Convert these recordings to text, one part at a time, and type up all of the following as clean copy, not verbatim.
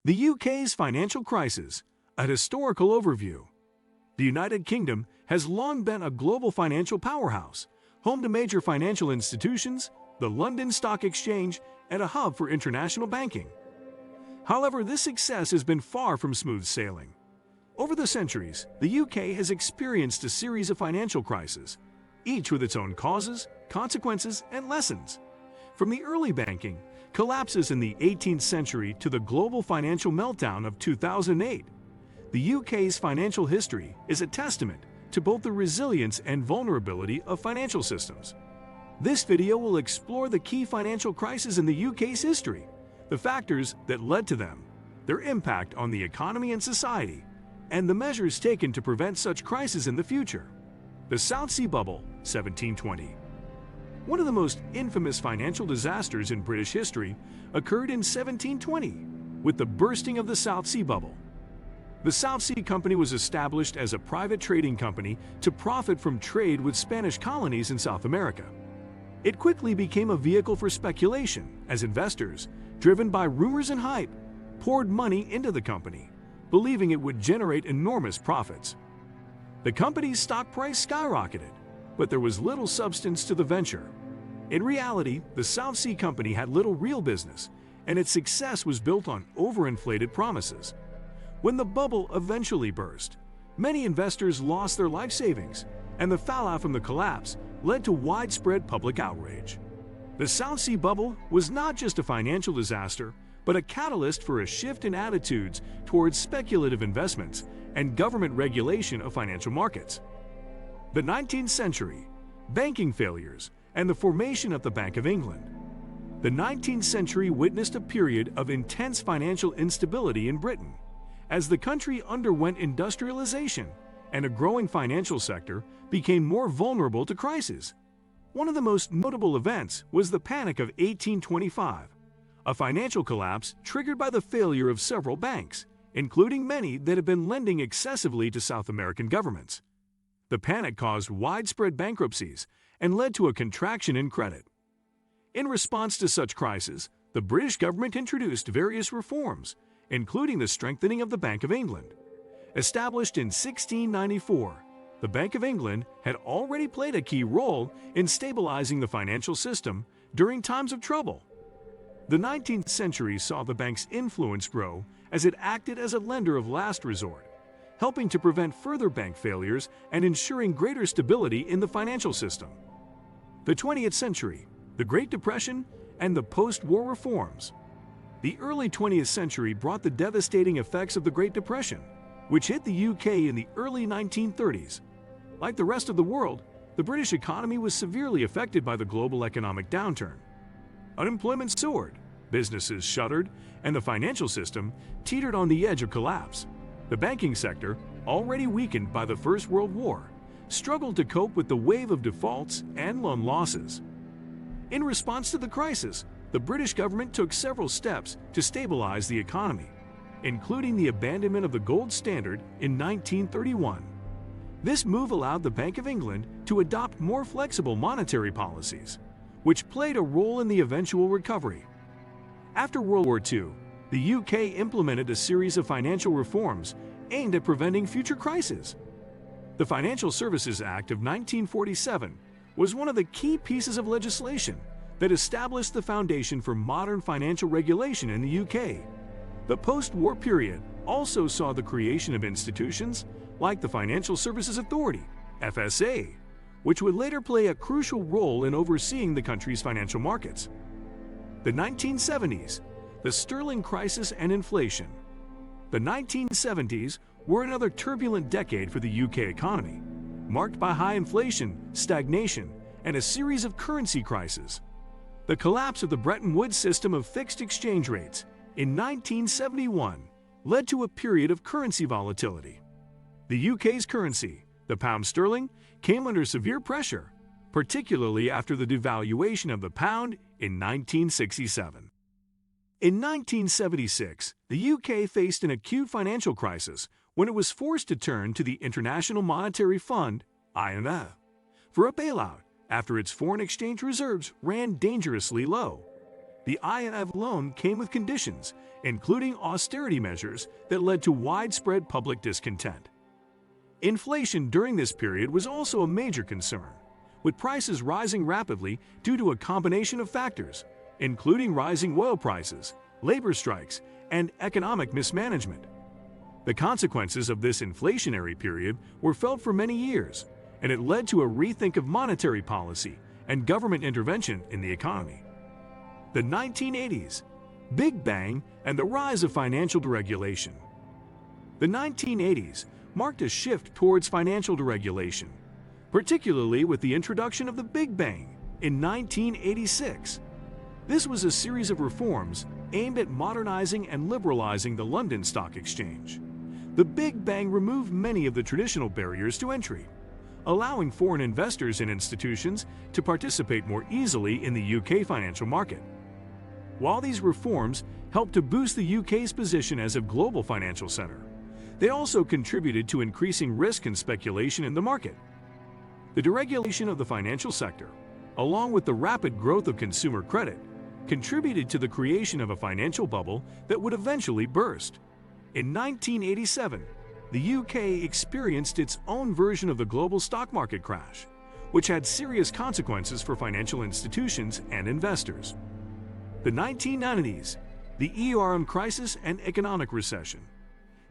The UK's financial crisis, a historical overview. The United Kingdom has long been a global financial powerhouse, home to major financial institutions, the London Stock Exchange, and a hub for international banking. However, this success has been far from smooth sailing. Over the centuries, the UK has experienced a series of financial crises, each with its own causes, consequences, and lessons. From the early banking collapses in the 18th century to the global financial meltdown of 2008, the UK's financial history is a testament to both the resilience and vulnerability of financial systems. This video will explore the key financial crises in the UK's history, the factors that led to them, their impact on the economy and society, and the measures taken to prevent such crises in the future. The South Sea Bubble, 1720. One of the most infamous financial disasters in British history occurred in 1720 with the bursting of the South Sea Bubble. The South Sea Company was established as a private trading company to profit from trade with Spanish colonies in South America. It quickly became a vehicle for speculation as investors, driven by rumors and hype, poured money into the company, believing it would generate enormous profits. The company's stock price skyrocketed, but there was little substance to the venture. In reality, the South Sea Company had little real business, and its success was built on overinflated promises. When the bubble eventually burst, many investors lost their life savings, and the fallout from the collapse led to widespread public outrage. The South Sea Bubble was not just a financial disaster, but a catalyst for a shift in attitudes towards speculative investments and government regulation of financial markets. The 19th century, banking failures, and the formation of the Bank of England. The 19th century witnessed a period of intense financial instability in Britain, as the country underwent industrialization and a growing financial sector became more vulnerable to crises. One of the most notable events was the Panic of 1825, a financial collapse triggered by the failure of several banks, including many that had been lending excessively to South American governments. The panic caused widespread bankruptcies and led to a contraction in credit. In response to such crises, the British government introduced various reforms, including the strengthening of the Bank of England. Established in 1694, the Bank of England had already played a key role in stabilizing the financial system during times of trouble. The 19th century saw the bank's influence grow as it acted as a lender of last resort, helping to prevent further bank failures and ensuring greater stability in the financial system. The 20th century, the Great Depression, and the post-war reforms. The early 20th century brought the devastating effects of the Great Depression, which hit the UK in the early 1930s. Like the rest of the world, the British economy was severely affected by the global economic downturn. Unemployment soared, businesses shuttered, and the financial system teetered on the edge of collapse. The banking sector, already weakened by the First World War, struggled to cope with the wave of defaults and loan losses. In response to the crisis, the British government took several steps to stabilize the economy, including the abandonment of the gold standard in 1931. This move allowed the Bank of England to adopt more flexible monetary policies, which played a role in the eventual recovery. After World War II, the UK implemented a series of financial reforms aimed at preventing future crises. The Financial Services Act of 1947 was one of the key pieces of legislation that established the foundation for modern financial regulation in the UK. The post-war period also saw the creation of institutions like the Financial Services Authority, FSA, which would later play a crucial role in overseeing the country's financial markets. The 1970s, the sterling crisis and inflation. The 1970s were another turbulent decade for the UK economy, marked by high inflation, stagnation, and a series of currency crises. The collapse of the Bretton Woods system of fixed exchange rates in 1971 led to a period of currency volatility. The UK's currency, the pound sterling, came under severe pressure, particularly after the devaluation of the pound in 1967. In 1976, the UK faced an acute financial crisis when it was forced to turn to the International Monetary Fund, IMF, for a bailout after its foreign exchange reserves ran dangerously low. The IMF loan came with conditions, including austerity measures that led to widespread public discontent. Inflation during this period was also a major concern, with prices rising rapidly due to a combination of factors, including rising oil prices, labor strikes, and economic mismanagement. The consequences of this inflationary period were felt for many years, and it led to a rethink of monetary policy and government intervention in the economy. The 1980s, Big Bang and the rise of financial deregulation. The 1980s marked a shift towards financial deregulation, particularly with the introduction of the Big Bang in 1986. This was a series of reforms aimed at modernizing and liberalizing the London Stock Exchange. The Big Bang removed many of the traditional barriers to entry, allowing foreign investors and institutions to participate more easily in the UK financial market. While these reforms helped to boost the UK's position as a global financial center, they also contributed to increasing risk and speculation in the market. The deregulation of the financial sector, along with the rapid growth of consumer credit, contributed to the creation of a financial bubble that would eventually burst. In 1987, the UK experienced its own version of the global stock market crash, which had serious consequences for financial institutions and investors. The 1990s, the crisis and economic recession.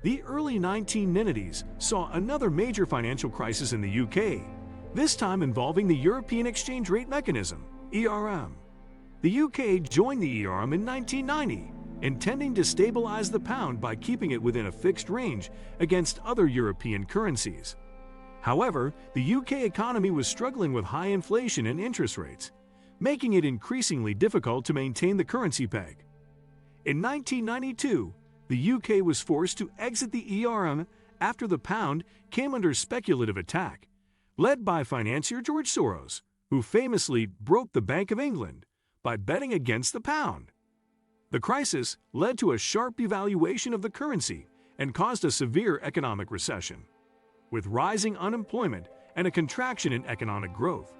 The early 1990s saw another major financial crisis in the UK, this time involving the European Exchange Rate Mechanism, ERM. The UK joined the ERM in 1990, intending to stabilize the pound by keeping it within a fixed range against other European currencies. However, the UK economy was struggling with high inflation and interest rates, making it increasingly difficult to maintain the currency peg. In 1992, the UK was forced to exit the ERM after the pound came under speculative attack, led by financier George Soros, who famously broke the Bank of England by betting against the pound. The crisis led to a sharp devaluation of the currency and caused a severe economic recession, with rising unemployment and a contraction in economic growth.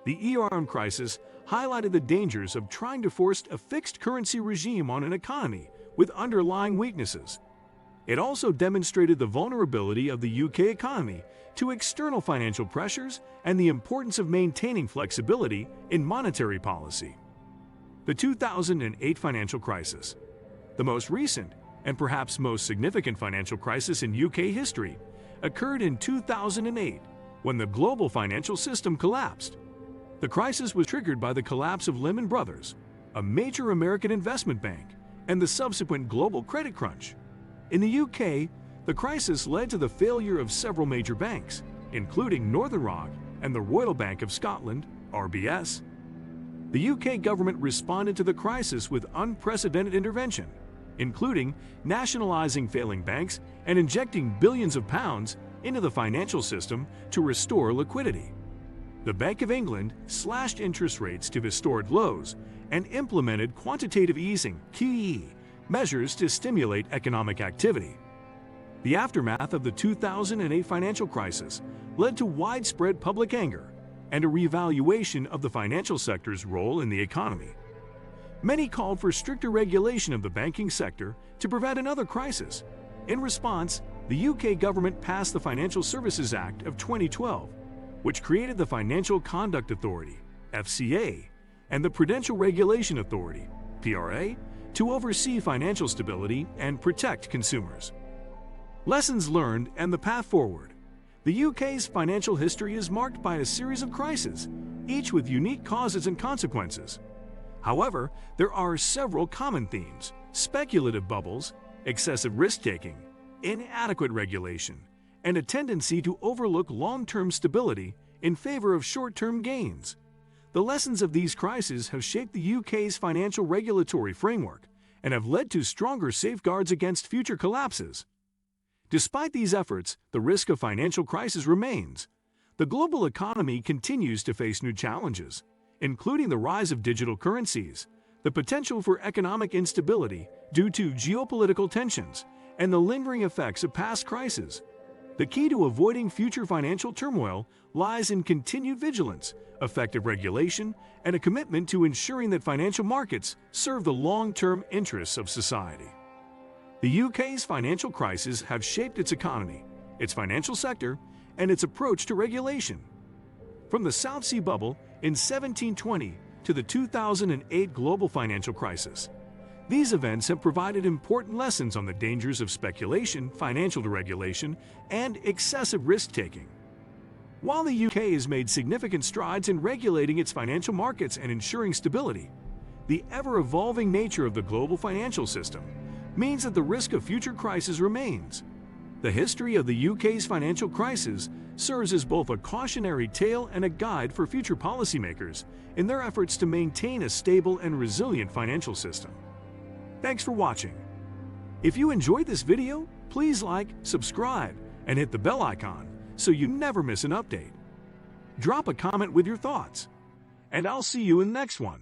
The ERM crisis highlighted the dangers of trying to force a fixed currency regime on an economy with underlying weaknesses. It also demonstrated the vulnerability of the UK economy to external financial pressures and the importance of maintaining flexibility in monetary policy. The 2008 financial crisis, the most recent and perhaps most significant financial crisis in UK history, occurred in 2008 when the global financial system collapsed. The crisis was triggered by the collapse of Lehman Brothers, a major American investment bank, and the subsequent global credit crunch. In the UK, the crisis led to the failure of several major banks, including Northern Rock and the Royal Bank of Scotland, RBS. The UK government responded to the crisis with unprecedented intervention, including nationalising failing banks and injecting billions of pounds into the financial system to restore liquidity. The Bank of England slashed interest rates to historic lows and implemented quantitative easing (QE) measures to stimulate economic activity. The aftermath of the 2008 financial crisis led to widespread public anger and a reevaluation of the financial sector's role in the economy. Many called for stricter regulation of the banking sector to prevent another crisis. In response, the UK government passed the Financial Services Act of 2012, which created the Financial Conduct Authority (FCA) and the Prudential Regulation Authority (PRA) to oversee financial stability and protect consumers. Lessons learned and the path forward. The UK's financial history is marked by a series of crises, each with unique causes and consequences. However, there are several common themes: speculative bubbles, excessive risk-taking, inadequate regulation, and a tendency to overlook long-term stability in favor of short-term gains. The lessons of these crises have shaped the UK's financial regulatory framework and have led to stronger safeguards against future collapses. Despite these efforts, the risk of financial crisis remains. The global economy continues to face new challenges, including the rise of digital currencies, the potential for economic instability due to geopolitical tensions, and the lingering effects of past crises. The key to avoiding future financial turmoil lies in continued vigilance, effective regulation, and a commitment to ensuring that financial markets serve the long-term interests of society. The UK's financial crises have shaped its economy, its financial sector, and its approach to regulation. From the South Sea Bubble in 1720 to the 2008 global financial crisis, these events have provided important lessons on the dangers of speculation, financial deregulation, and excessive risk-taking. While the UK has made significant strides in regulating its financial markets and ensuring stability, the ever-evolving nature of the global financial system means that the risk of future crises remains. The history of the UK's financial crisis serves as both a cautionary tale and a guide for future policymakers in their efforts to maintain a stable and resilient financial system. Thanks for watching. If you enjoyed this video, please like, subscribe, and hit the bell icon so you never miss an update. Drop a comment with your thoughts, and I'll see you in the next one.